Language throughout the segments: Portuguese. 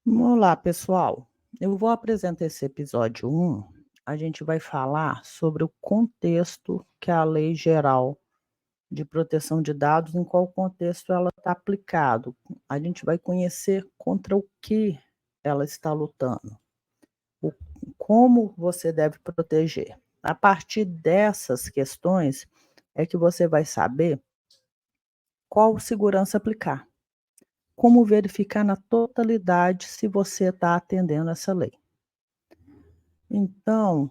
Olá, pessoal. Eu vou apresentar esse episódio 1. A gente vai falar sobre o contexto que a Lei Geral de Proteção de Dados, em qual contexto ela está aplicado. A gente vai conhecer contra o que ela está lutando, o como você deve proteger. A partir dessas questões é que você vai saber qual segurança aplicar, como verificar na totalidade se você está atendendo essa lei. Então,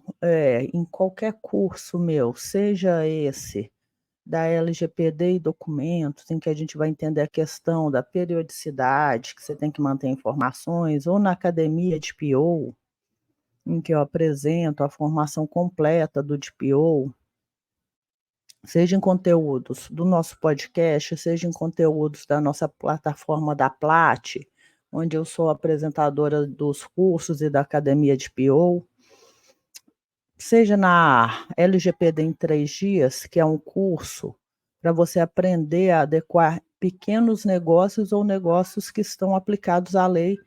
em qualquer curso meu, seja esse da LGPD e documentos, em que a gente vai entender a questão da periodicidade, que você tem que manter informações, ou na academia de DPO, em que eu apresento a formação completa do DPO, seja em conteúdos do nosso podcast, seja em conteúdos da nossa plataforma da Plat, onde eu sou apresentadora dos cursos e da academia de DPO. Seja na LGPD em 3 dias, que é um curso para você aprender a adequar pequenos negócios ou negócios que estão aplicados à lei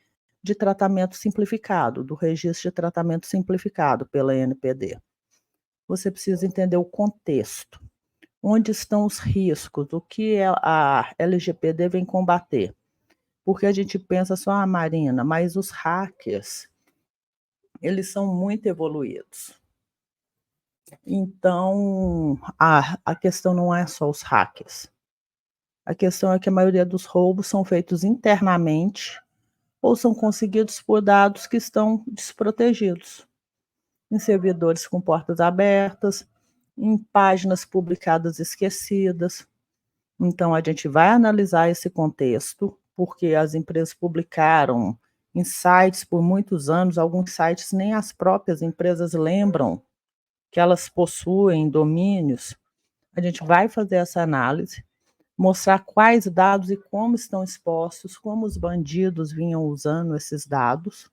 de tratamento simplificado, do registro de tratamento simplificado pela NPD. Você precisa entender o contexto, onde estão os riscos, o que a LGPD vem combater. Porque a gente pensa só: "Ah, Marina, mas os hackers, eles são muito evoluídos". Então, a questão não é só os hackers. A questão é que a maioria dos roubos são feitos internamente ou são conseguidos por dados que estão desprotegidos, em servidores com portas abertas, em páginas publicadas esquecidas. Então a gente vai analisar esse contexto, porque as empresas publicaram em sites por muitos anos, alguns sites nem as próprias empresas lembram que elas possuem domínios. A gente vai fazer essa análise, mostrar quais dados e como estão expostos, como os bandidos vinham usando esses dados,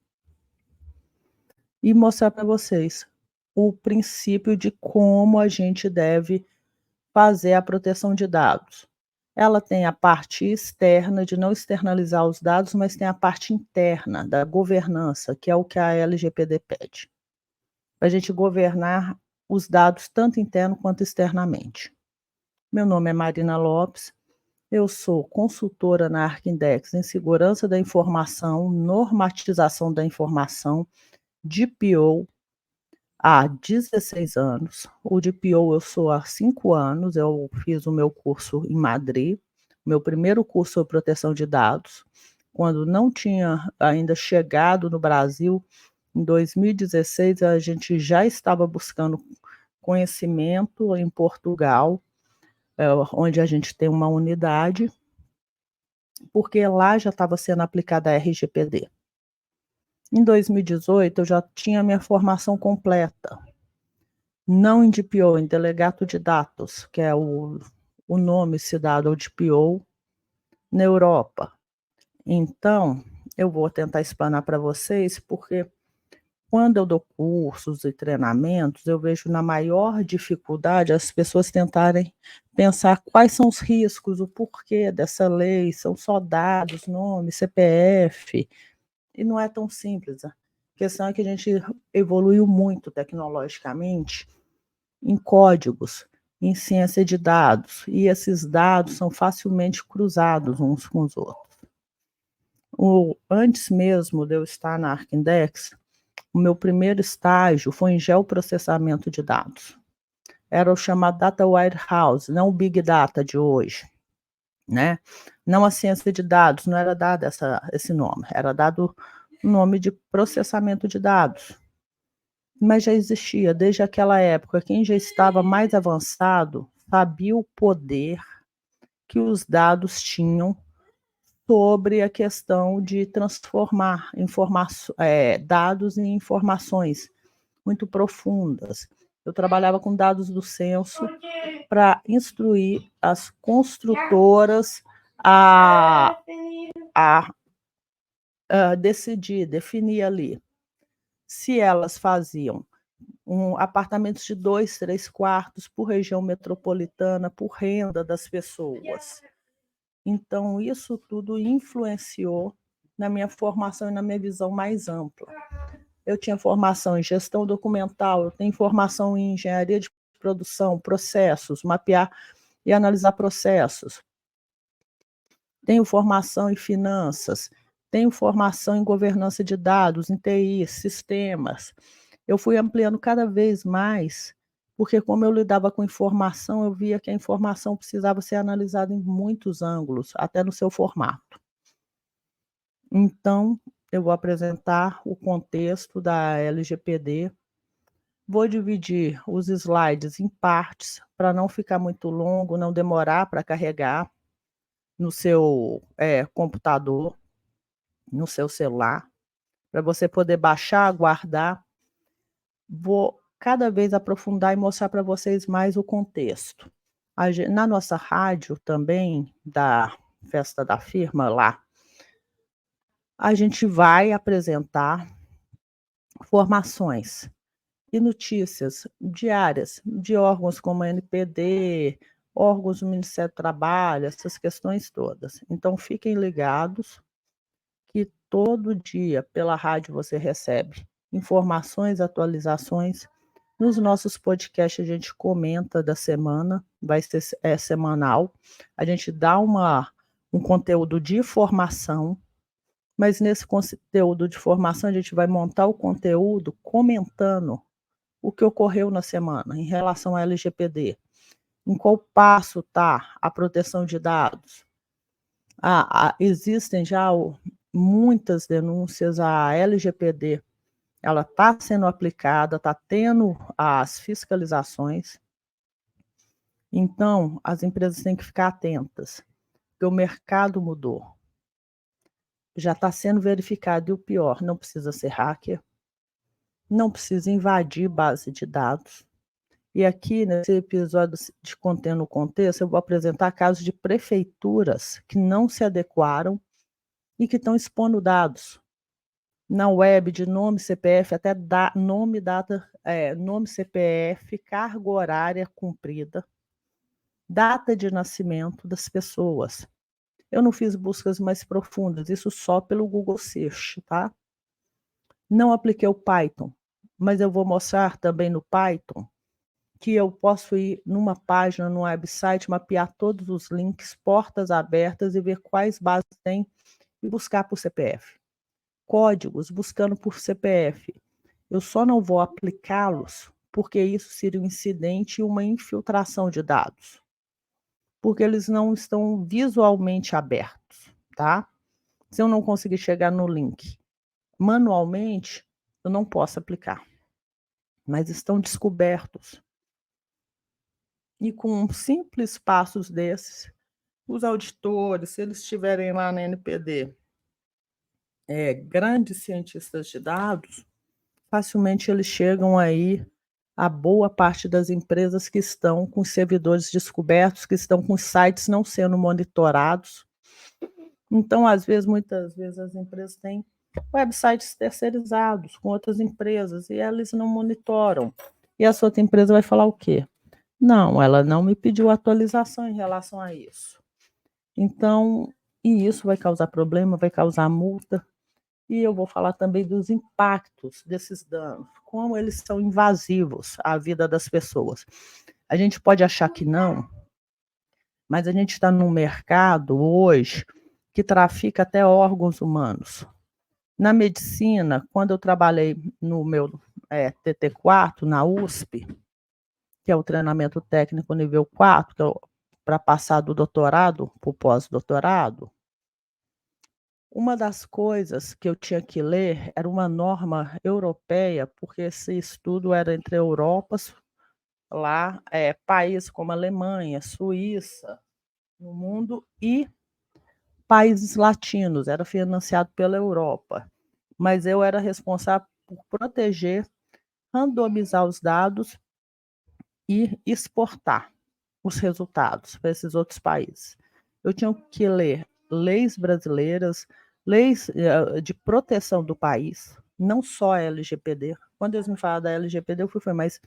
e mostrar para vocês o princípio de como a gente deve fazer a proteção de dados. Ela tem a parte externa de não externalizar os dados, mas tem a parte interna da governança, que é o que a LGPD pede, para a gente governar os dados tanto interno quanto externamente. Meu nome é Marina Lopes, eu sou consultora na Arquindex em segurança da informação, normatização da informação, DPO há 16 anos. O DPO eu sou há 5 anos, eu fiz o meu curso em Madrid, meu primeiro curso sobre proteção de dados, quando não tinha ainda chegado no Brasil. Em 2016 a gente já estava buscando conhecimento em Portugal, onde a gente tem uma unidade, porque lá já estava sendo aplicada a RGPD. Em 2018 eu já tinha minha formação completa, não em DPO, em delegato de dados, que é o nome se dado ao DPO na Europa. Então, eu vou tentar explanar para vocês, porque quando eu dou cursos e treinamentos, eu vejo na maior dificuldade as pessoas tentarem pensar quais são os riscos, o porquê dessa lei, são só dados, nome, CPF, e não é tão simples. A questão é que a gente evoluiu muito tecnologicamente em códigos, em ciência de dados, e esses dados são facilmente cruzados uns com os outros. Antes mesmo de eu estar na Arquindex, o meu primeiro estágio foi em geoprocessamento de dados. Era o chamado Data Warehouse, não o Big Data de hoje, né. Não a ciência de dados, não era dado esse nome, era dado o nome de processamento de dados. Mas já existia desde aquela época. Quem já estava mais avançado sabia o poder que os dados tinham sobre a questão de transformar dados em informações muito profundas. Eu trabalhava com dados do censo para instruir as construtoras a a definir ali se elas faziam apartamentos de 2, 3 quartos por região metropolitana, por renda das pessoas. Então isso tudo influenciou na minha formação e na minha visão mais ampla. Eu tinha formação em gestão documental, eu tenho formação em engenharia de produção, processos, mapear e analisar processos. Tenho formação em finanças, tenho formação em governança de dados, em TI, sistemas. Eu fui ampliando cada vez mais, porque como eu lidava com informação, eu via que a informação precisava ser analisada em muitos ângulos, até no seu formato. Então, eu vou apresentar o contexto da LGPD, vou dividir os slides em partes, para não ficar muito longo, não demorar para carregar no seu computador, no seu celular, para você poder baixar, guardar. Vou cada vez aprofundar e mostrar para vocês mais o contexto. Na nossa rádio também, da festa da firma lá, a gente vai apresentar formações e notícias diárias de órgãos como a NPD, órgãos do Ministério do Trabalho, essas questões todas. Então fiquem ligados que todo dia pela rádio você recebe informações, atualizações. Nos nossos podcasts a gente comenta da semana, vai ser semanal. A gente dá um conteúdo de formação, mas nesse conteúdo de formação a gente vai montar o conteúdo comentando o que ocorreu na semana em relação à LGPD. Em qual passo está a proteção de dados? Existem já muitas denúncias, a LGPD ela está sendo aplicada, está tendo as fiscalizações. Então, as empresas têm que ficar atentas, porque o mercado mudou. Já está sendo verificado, e o pior, não precisa ser hacker, não precisa invadir base de dados. E aqui, nesse episódio de Contendo o Contexto, eu vou apresentar casos de prefeituras que não se adequaram e que estão expondo dados na web de nome, CPF, até nome, data, nome, CPF, carga horária cumprida, data de nascimento das pessoas. Eu não fiz buscas mais profundas, isso só pelo Google Search, tá? Não apliquei o Python, mas eu vou mostrar também no Python que eu posso ir numa página, num website, mapear todos os links, portas abertas e ver quais bases tem e buscar por CPF. Códigos buscando por CPF. Eu só não vou aplicá-los porque isso seria um incidente e uma infiltração de dados, porque eles não estão visualmente abertos, tá? Se eu não conseguir chegar no link manualmente, eu não posso aplicar, mas estão descobertos. E com simples passos desses, os auditores, se eles estiverem lá na NPD, grandes cientistas de dados, facilmente eles chegam aí a boa parte das empresas que estão com os servidores descobertos, que estão com os sites não sendo monitorados. Então, muitas vezes as empresas têm websites terceirizados com outras empresas e eles não monitoram. E essa outra empresa vai falar o quê? Não, ela não me pediu atualização em relação a isso. Então, e isso vai causar problema, vai causar multa. E eu vou falar também dos impactos desses danos, como eles são invasivos à vida das pessoas. A gente pode achar que não, mas a gente está num mercado hoje que trafica até órgãos humanos. Na medicina, quando eu trabalhei no meu TT4, na USP, que é o treinamento técnico nível 4, que é para passar do doutorado para o pós-doutorado, uma das coisas que eu tinha que ler era uma norma europeia, porque esse estudo era entre Europas, lá, países como Alemanha, Suíça, no mundo, e países latinos, era financiado pela Europa. Mas eu era responsável por proteger, randomizar os dados e exportar os resultados para esses outros países. Eu tinha que ler leis brasileiras, leis de proteção do país, não só a LGPD. Quando eles me falaram da LGPD, eu fui, mas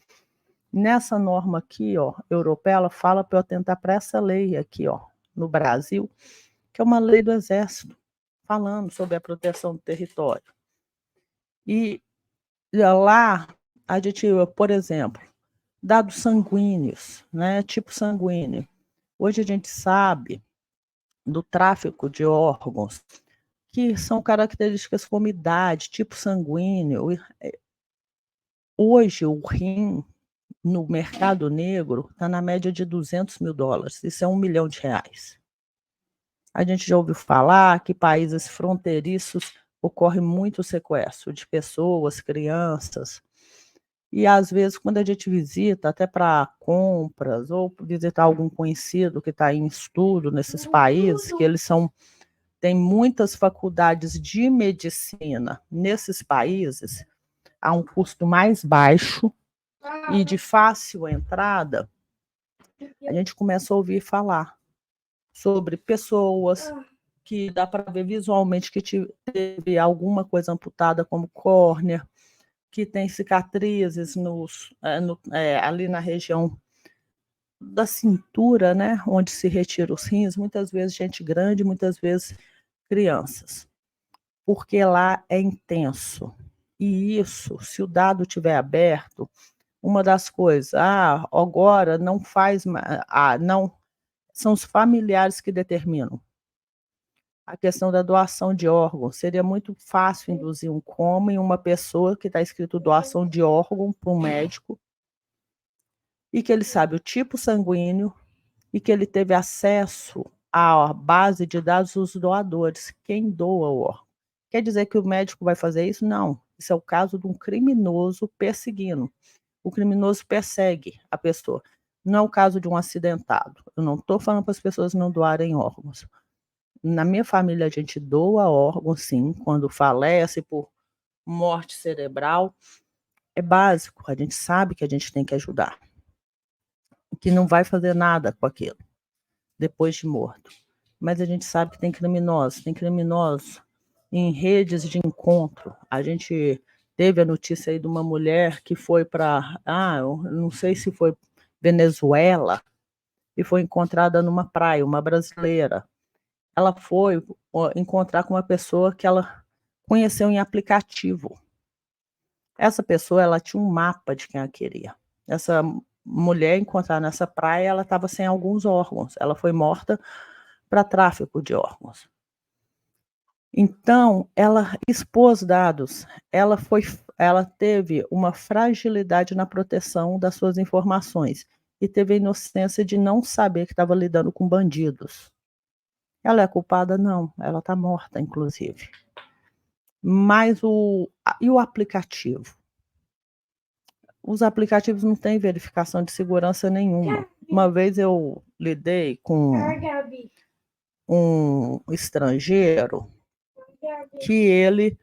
nessa norma aqui, ó, europeia, ela fala para eu atentar para essa lei aqui, ó, no Brasil, que é uma lei do Exército. falando sobre a proteção do território. E lá a gente, por exemplo, dados sanguíneos, né, tipo sanguíneo. Hoje a gente sabe do tráfico de órgãos, que são características como idade, tipo sanguíneo. Hoje o rim no mercado negro está na média de $200.000, isso é R$ 1.000.000. A gente já ouviu falar que países fronteiriços ocorre muito sequestro de pessoas, crianças, e às vezes quando a gente visita até para compras ou visitar algum conhecido que está em estudo nesses países, que eles são têm muitas faculdades de medicina nesses países, a um custo mais baixo e de fácil entrada, a gente começa a ouvir falar sobre pessoas que dá para ver visualmente que teve alguma coisa amputada, como córnea, que tem cicatrizes ali na região da cintura, né, onde se retira os rins, muitas vezes gente grande, muitas vezes crianças, porque lá é intenso. E isso, se o dado tiver aberto, uma das coisas, agora não faz, não, são os familiares que determinam. A questão da doação de órgãos, seria muito fácil induzir um coma em uma pessoa que está escrito doação de órgão para um médico, e que ele sabe o tipo sanguíneo e que ele teve acesso à base de dados dos doadores, quem doa o órgão. Quer dizer que o médico vai fazer isso? Não, isso é o caso de um criminoso perseguindo. O criminoso persegue a pessoa, não é o caso de um acidentado. Eu não estou falando para as pessoas não doarem órgãos. Na minha família a gente doa órgão sim, quando falece por morte cerebral, é básico, a gente sabe que a gente tem que ajudar, que não vai fazer nada com aquilo, depois de morto. Mas a gente sabe que tem criminosos em redes de encontro. A gente teve a notícia aí de uma mulher que foi para, eu não sei se foi Venezuela, e foi encontrada numa praia, uma brasileira. Ela foi encontrar com uma pessoa que ela conheceu em aplicativo. Essa pessoa, ela tinha um mapa de quem ela queria. Essa mulher encontrada nessa praia, ela estava sem alguns órgãos. Ela foi morta para tráfico de órgãos. Então, ela expôs dados. Ela teve uma fragilidade na proteção das suas informações e teve a inocência de não saber que estava lidando com bandidos. Ela é culpada? Não, ela está morta, inclusive. Mas e o aplicativo? Os aplicativos não têm verificação de segurança nenhuma. Uma vez eu lidei com um estrangeiro que ele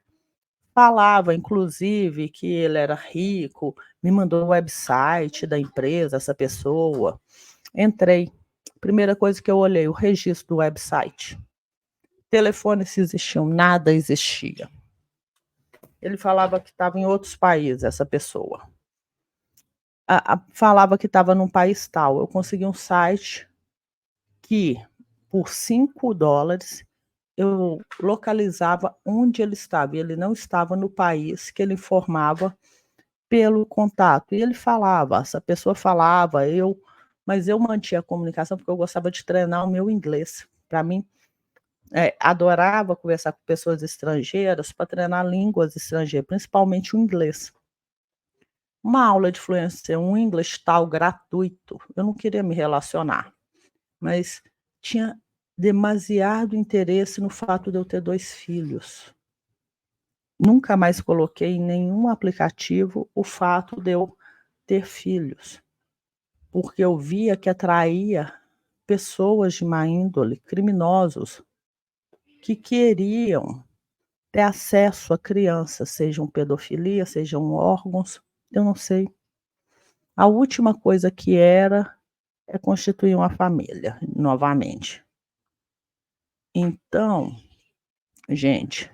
falava, inclusive, que ele era rico, me mandou o website da empresa, essa pessoa. Entrei. Primeira coisa que eu olhei, o registro do website. Telefone se existiam, nada existia. Ele falava que estava em outros países, essa pessoa. Falava que estava num país tal. Eu consegui um site que, por $5, eu localizava onde ele estava. E ele não estava no país que ele informava pelo contato. E ele falava, essa pessoa falava, mas eu mantinha a comunicação porque eu gostava de treinar o meu inglês. Para mim, adorava conversar com pessoas estrangeiras para treinar línguas estrangeiras, principalmente o inglês. Uma aula de fluência, um English tal gratuito, eu não queria me relacionar, mas tinha demasiado interesse no fato de eu ter 2 filhos. Nunca mais coloquei em nenhum aplicativo o fato de eu ter filhos, porque eu via que atraía pessoas de má índole, criminosos, que queriam ter acesso a crianças, sejam pedofilia, sejam órgãos, eu não sei. A última coisa que é constituir uma família, novamente. Então, gente,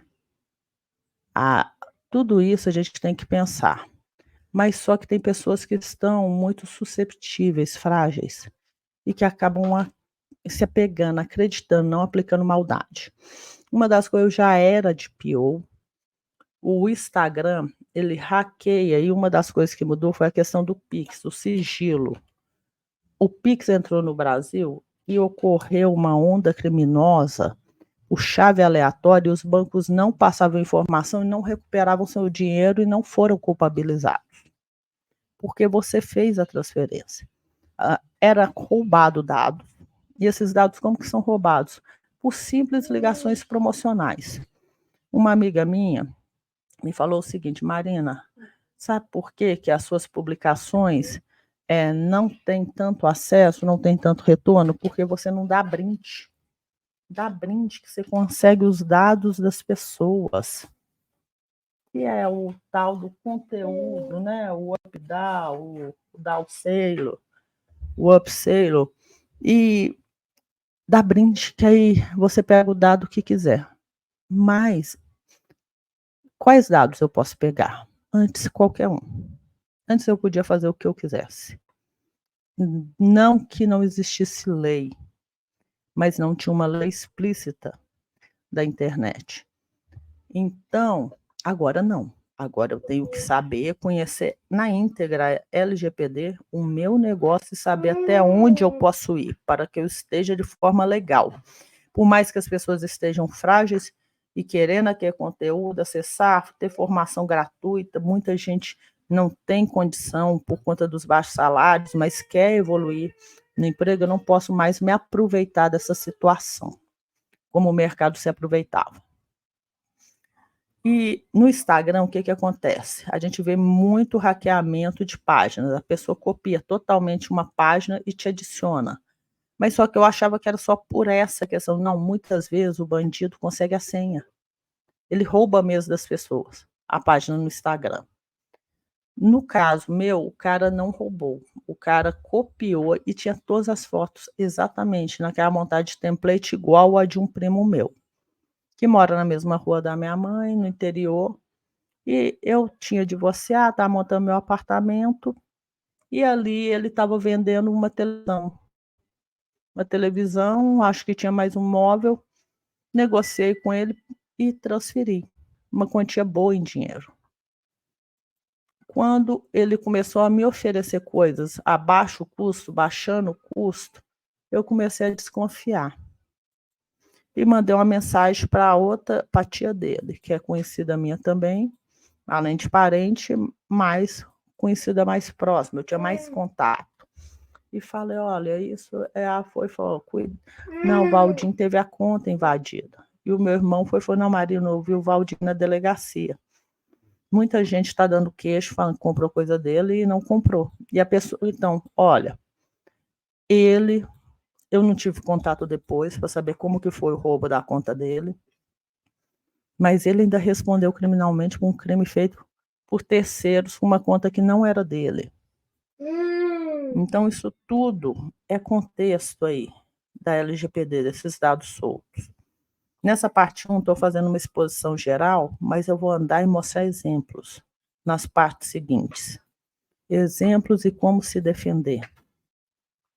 a tudo isso a gente tem que pensar, mas só que tem pessoas que estão muito susceptíveis, frágeis, e que acabam se apegando, acreditando, não aplicando maldade. Uma das coisas, eu já era de DPO, o Instagram, ele hackeia, e uma das coisas que mudou foi a questão do Pix, do sigilo. O Pix entrou no Brasil e ocorreu uma onda criminosa, o chave aleatório, e os bancos não passavam informação e não recuperavam seu dinheiro e não foram culpabilizados, porque você fez a transferência. Era roubado dados, e esses dados como que são roubados? Por simples ligações promocionais. Uma amiga minha me falou o seguinte: Marina, sabe por que que as suas publicações, não tem tanto acesso, não tem tanto retorno? Porque você não dá brinde. Dá brinde que você consegue os dados das pessoas, que é o tal do conteúdo, né, o updown, o downsell, o upsell, e dá brinde que aí você pega o dado que quiser. Mas quais dados eu posso pegar? Antes, qualquer um. Antes eu podia fazer o que eu quisesse. Não que não existisse lei, mas não tinha uma lei explícita da internet. Então, agora não. Agora eu tenho que saber, conhecer na íntegra LGPD, o meu negócio, e saber até onde eu posso ir para que eu esteja de forma legal. Por mais que as pessoas estejam frágeis e querendo aquele conteúdo, acessar, ter formação gratuita, muita gente não tem condição por conta dos baixos salários, mas quer evoluir no emprego, eu não posso mais me aproveitar dessa situação, como o mercado se aproveitava. E no Instagram, o que que acontece? A gente vê muito hackeamento de páginas, a pessoa copia totalmente uma página e te adiciona. Mas só que eu achava que era só por essa questão. Não, muitas vezes o bandido consegue a senha. Ele rouba mesmo das pessoas, a página no Instagram. No caso meu, o cara não roubou, o cara copiou e tinha todas as fotos exatamente naquela montagem de template igual a de um primo meu, que mora na mesma rua da minha mãe, no interior, e eu tinha divorciado, estava montando meu apartamento, e ali ele estava vendendo uma televisão, acho que tinha mais um móvel. Negociei com ele e transferi uma quantia boa em dinheiro. Quando ele começou a me oferecer coisas a baixo custo, baixando o custo, eu comecei a desconfiar. E mandei uma mensagem para outra, para a tia dele, que é conhecida minha também, além de parente, mais conhecida, mais próxima, eu tinha mais contato. E falei: olha, isso é a foi, falou, cuida. Não, o Valdinho teve a conta invadida. E o meu irmão foi, não, Marina, eu vi o Valdinho na delegacia. Muita gente está dando queixo, falando que comprou coisa dele e não comprou. E a pessoa, então, olha, ele, eu não tive contato depois para saber como que foi o roubo da conta dele, mas ele ainda respondeu criminalmente por um crime feito por terceiros, com uma conta que não era dele. Então, isso tudo é contexto aí da LGPD, desses dados soltos. Nessa parte 1, estou fazendo uma exposição geral, mas eu vou andar e mostrar exemplos nas partes seguintes. Exemplos e como se defender,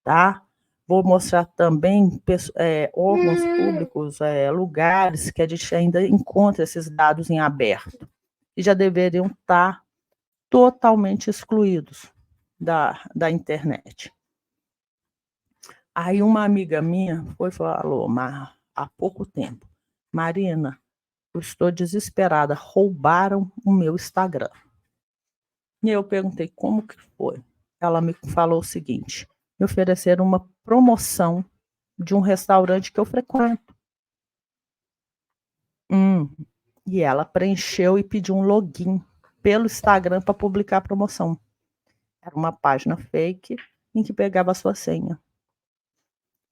tá? Vou mostrar também órgãos públicos, lugares que a gente ainda encontra esses dados em aberto e já deveriam estar totalmente excluídos da internet. Aí uma amiga minha foi e falou, há pouco tempo: Marina, eu estou desesperada, roubaram o meu Instagram. E eu perguntei como que foi. Ela me falou o seguinte: me ofereceram uma promoção de um restaurante que eu frequento. E ela preencheu e pediu um login pelo Instagram para publicar a promoção. Era uma página fake em que pegava a sua senha.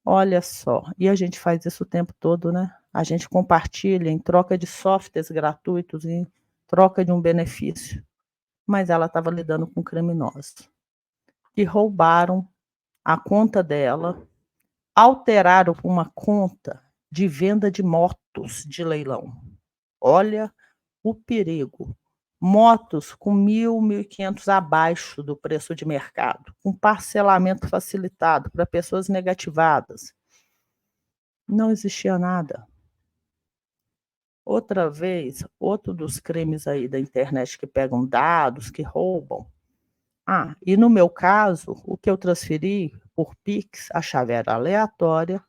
Olha só, e a gente faz isso o tempo todo, né? A gente compartilha em troca de softwares gratuitos, em troca de um benefício. Mas ela estava lidando com criminosos que roubaram a conta dela, alteraram uma conta de venda de motos de leilão. Olha o perigo. Motos com 1.000, 1.500 abaixo do preço de mercado, com parcelamento facilitado para pessoas negativadas. Não existia nada. Outra vez, outro dos crimes aí da internet que pegam dados, que roubam. E no meu caso, o que eu transferi por Pix, a chave era aleatória,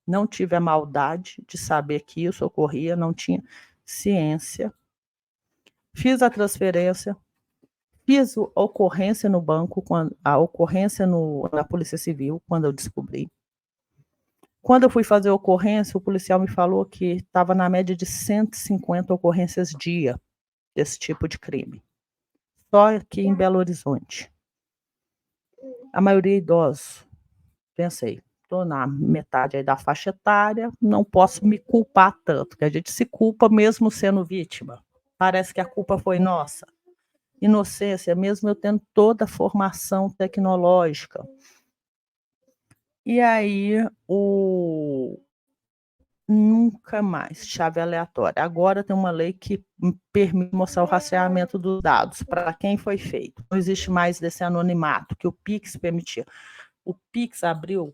não tive a maldade de saber que isso ocorria, não tinha ciência. Fiz a transferência, fiz a ocorrência no banco, a ocorrência na Polícia Civil, quando eu descobri. Quando eu fui fazer a ocorrência, o policial me falou que estava na média de 150 ocorrências dia desse tipo de crime, só aqui em Belo Horizonte. A maioria idosos. Pensei, estou na metade aí da faixa etária, não posso me culpar tanto, que a gente se culpa mesmo sendo vítima. Parece que a culpa foi nossa. Inocência, mesmo eu tendo toda a formação tecnológica. E aí, nunca mais, chave aleatória. Agora tem uma lei que permite mostrar o rastreamento dos dados, para quem foi feito. Não existe mais desse anonimato que o Pix permitia. O Pix abriu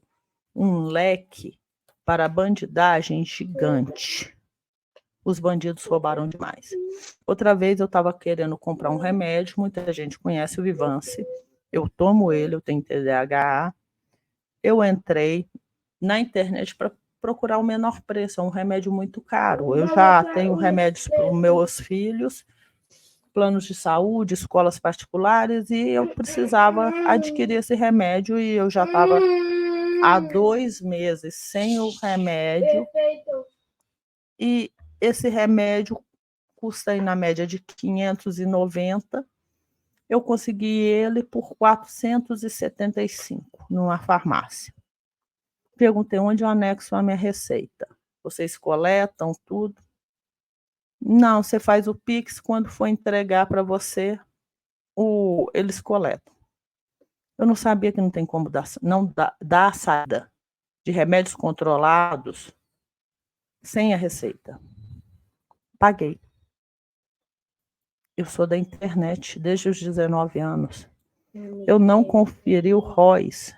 um leque para bandidagem gigante. Os bandidos roubaram demais. Outra vez eu estava querendo comprar um remédio, muita gente conhece o Vivance, eu tomo ele, eu tenho TDAH, eu entrei na internet para procurar o menor preço, é um remédio muito caro. Eu já tenho remédios para os meus filhos, planos de saúde, escolas particulares, e eu precisava adquirir esse remédio e eu já estava há 2 meses sem o remédio. E esse remédio custa aí na média de 590. Eu consegui ele por 475 numa farmácia. Perguntei onde eu anexo a minha receita. Vocês coletam tudo? Não, você faz o Pix, quando for entregar para você, eles coletam. Eu não sabia que não tem como dar a saída de remédios controlados sem a receita. Paguei. Eu sou da internet desde os 19 anos. Eu não conferi o ROIS,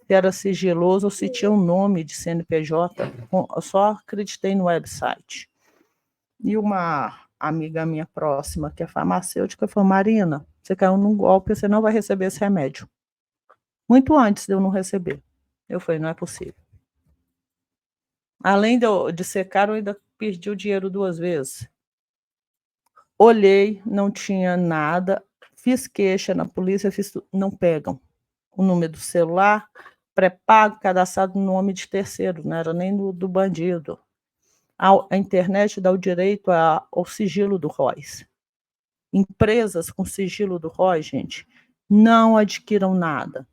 se era sigiloso ou se tinha um nome de CNPJ. Eu só acreditei no website. E uma amiga minha próxima, que é farmacêutica, falou: Marina, você caiu num golpe, você não vai receber esse remédio. Muito antes de eu não receber. Eu falei: não é possível. Além de ser caro, eu ainda perdi o dinheiro 2 vezes. Olhei, não tinha nada, fiz queixa na polícia, não pegam o número do celular, pré-pago, cadastrado no nome de terceiro, não era nem do bandido. A internet dá o direito ao sigilo do ROIS. Empresas com sigilo do ROIS, gente, não adquiram nada.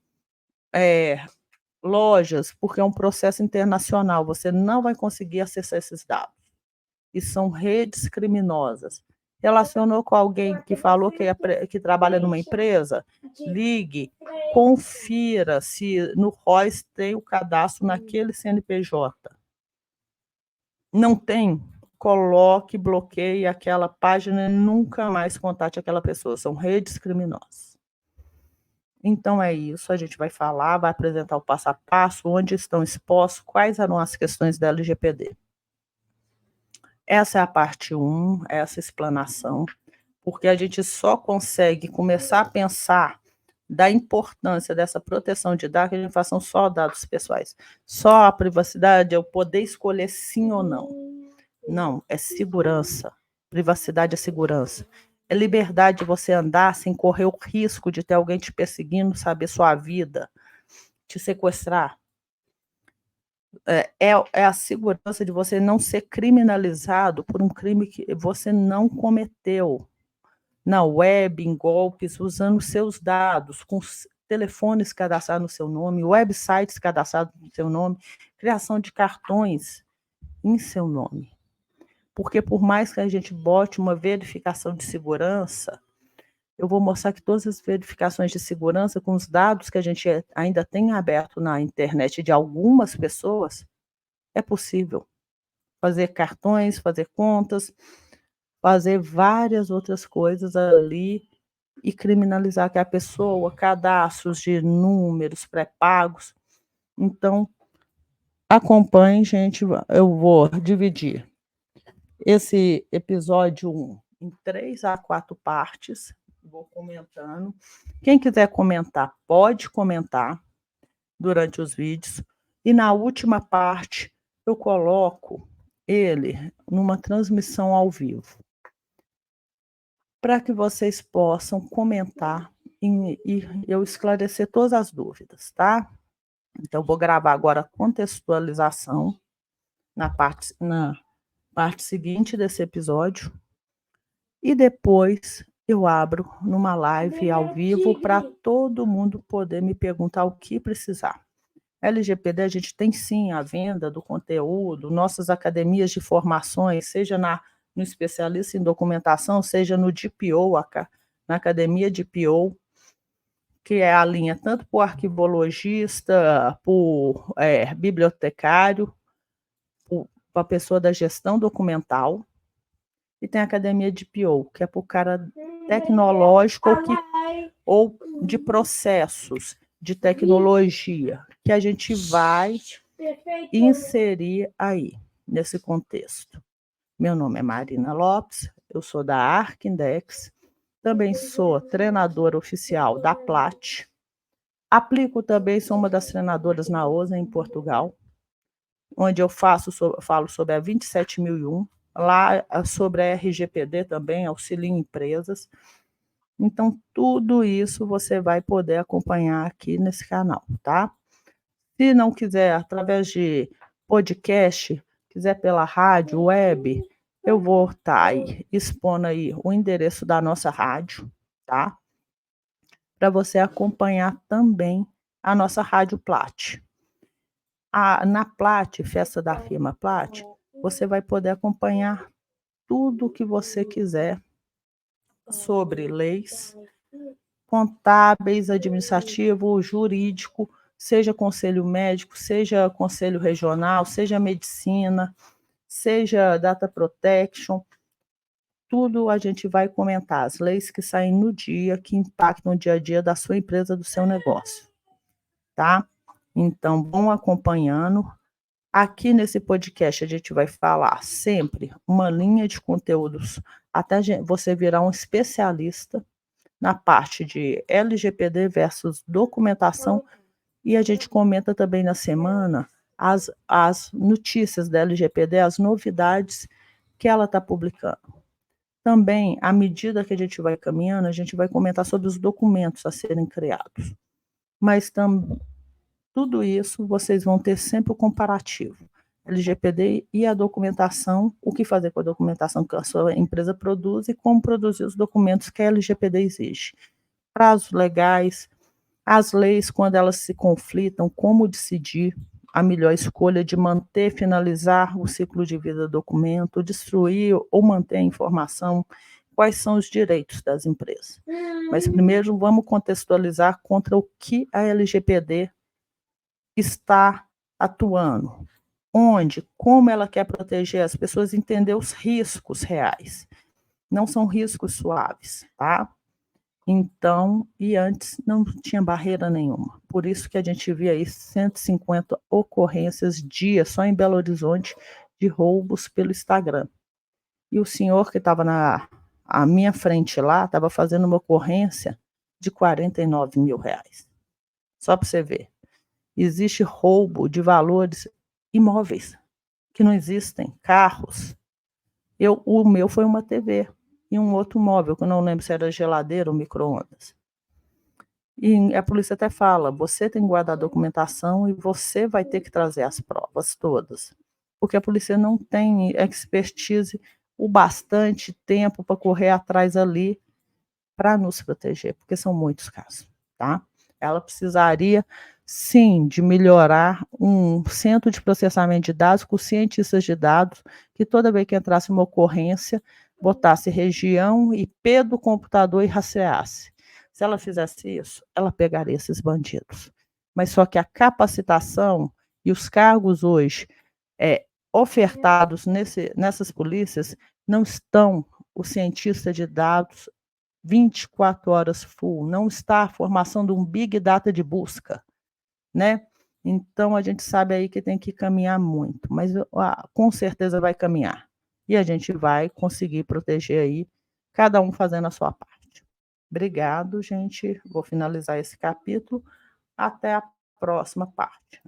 Lojas, porque é um processo internacional, você não vai conseguir acessar esses dados. E são redes criminosas. Relacionou com alguém que falou que trabalha numa empresa? Ligue, confira se no ROIS tem o cadastro naquele CNPJ. Não tem? Coloque, bloqueie aquela página e nunca mais contate aquela pessoa. São redes criminosas. Então é isso, a gente vai falar, vai apresentar o passo a passo, onde estão expostos, quais eram as questões da LGPD. Essa é a parte 1, essa explanação, porque a gente só consegue começar a pensar da importância dessa proteção de dados, que a gente faça só dados pessoais. Só a privacidade é o poder escolher sim ou não. Não, é segurança. Privacidade é segurança. É liberdade de você andar sem correr o risco de ter alguém te perseguindo, saber sua vida, te sequestrar. É a segurança de você não ser criminalizado por um crime que você não cometeu. Na web, em golpes, usando seus dados, com telefones cadastrados no seu nome, websites cadastrados no seu nome, criação de cartões em seu nome. Porque por mais que a gente bote uma verificação de segurança, eu vou mostrar que todas as verificações de segurança, com os dados que a gente ainda tem aberto na internet de algumas pessoas, é possível fazer cartões, fazer contas, fazer várias outras coisas ali e criminalizar que a pessoa, cadastros de números pré-pagos. Então, acompanhe, gente, eu vou dividir esse episódio 1 em 3 a 4 partes, vou comentando. Quem quiser comentar, pode comentar durante os vídeos. E na última parte, eu coloco ele numa transmissão ao vivo, para que vocês possam comentar e eu esclarecer todas as dúvidas, tá? Então, vou gravar agora a contextualização na parte seguinte desse episódio, e depois eu abro numa live ao vivo para todo mundo poder me perguntar o que precisar. LGPD, a gente tem sim a venda do conteúdo, nossas academias de formações, seja no especialista em documentação, seja no DPO, na academia DPO, que é a linha tanto para o arquivologista, para o bibliotecário, para a pessoa da gestão documental, e tem a academia DPO, que é para o cara tecnológico ou de processos de tecnologia, que a gente vai inserir aí, nesse contexto. Meu nome é Marina Lopes, eu sou da Arquindex, também sou treinadora oficial da Plat, aplico também, sou uma das treinadoras na OSA, em Portugal, onde eu falo sobre a 27001, lá sobre a RGPD também, auxilio empresas. Então, tudo isso você vai poder acompanhar aqui nesse canal, tá? Se não quiser, através de podcast, quiser pela rádio, web, eu vou estar aí expondo aí o endereço da nossa rádio, tá? Para você acompanhar também a nossa Rádio Plat. Na Plat, festa da firma Plat, você vai poder acompanhar tudo o que você quiser sobre leis contábeis, administrativo, jurídico, seja conselho médico, seja conselho regional, seja medicina, seja data protection, tudo a gente vai comentar, as leis que saem no dia, que impactam o dia a dia da sua empresa, do seu negócio, tá? Então, vão acompanhando. Aqui nesse podcast a gente vai falar sempre uma linha de conteúdos, até você virar um especialista na parte de LGPD versus documentação, e a gente comenta também na semana as notícias da LGPD, as novidades que ela está publicando. Também, à medida que a gente vai caminhando, a gente vai comentar sobre os documentos a serem criados. Mas tudo isso vocês vão ter sempre o comparativo. LGPD e a documentação, o que fazer com a documentação que a sua empresa produz e como produzir os documentos que a LGPD exige. Prazos legais, as leis, quando elas se conflitam, como decidir a melhor escolha de manter, finalizar o ciclo de vida do documento, destruir ou manter a informação, quais são os direitos das empresas. Mas primeiro vamos contextualizar contra o que a LGPD está atuando, onde, como ela quer proteger as pessoas, entender os riscos reais. Não são riscos suaves, tá? Então, e antes não tinha barreira nenhuma. Por isso que a gente via aí 150 ocorrências dia só em Belo Horizonte de roubos pelo Instagram. E o senhor que estava à minha frente lá estava fazendo uma ocorrência de R$ 49 mil. Só para você ver. Existe roubo de valores imóveis que não existem, carros. O meu foi uma TV e um outro móvel, que eu não lembro se era geladeira ou micro-ondas. E a polícia até fala, você tem que guardar a documentação e você vai ter que trazer as provas todas, porque a polícia não tem expertise, o bastante tempo para correr atrás ali para nos proteger, porque são muitos casos, tá? Ela precisaria, sim, de melhorar um centro de processamento de dados com cientistas de dados, que toda vez que entrasse uma ocorrência, botasse região, IP do computador e rastreasse. Se ela fizesse isso, ela pegaria esses bandidos. Mas só que a capacitação e os cargos hoje ofertados nessas polícias não estão o cientista de dados 24 horas full, não está a formação de um big data de busca, né? Então a gente sabe aí que tem que caminhar muito, mas com certeza vai caminhar. e a gente vai conseguir proteger aí, cada um fazendo a sua parte. Obrigado, gente. Vou finalizar esse capítulo. Até a próxima parte.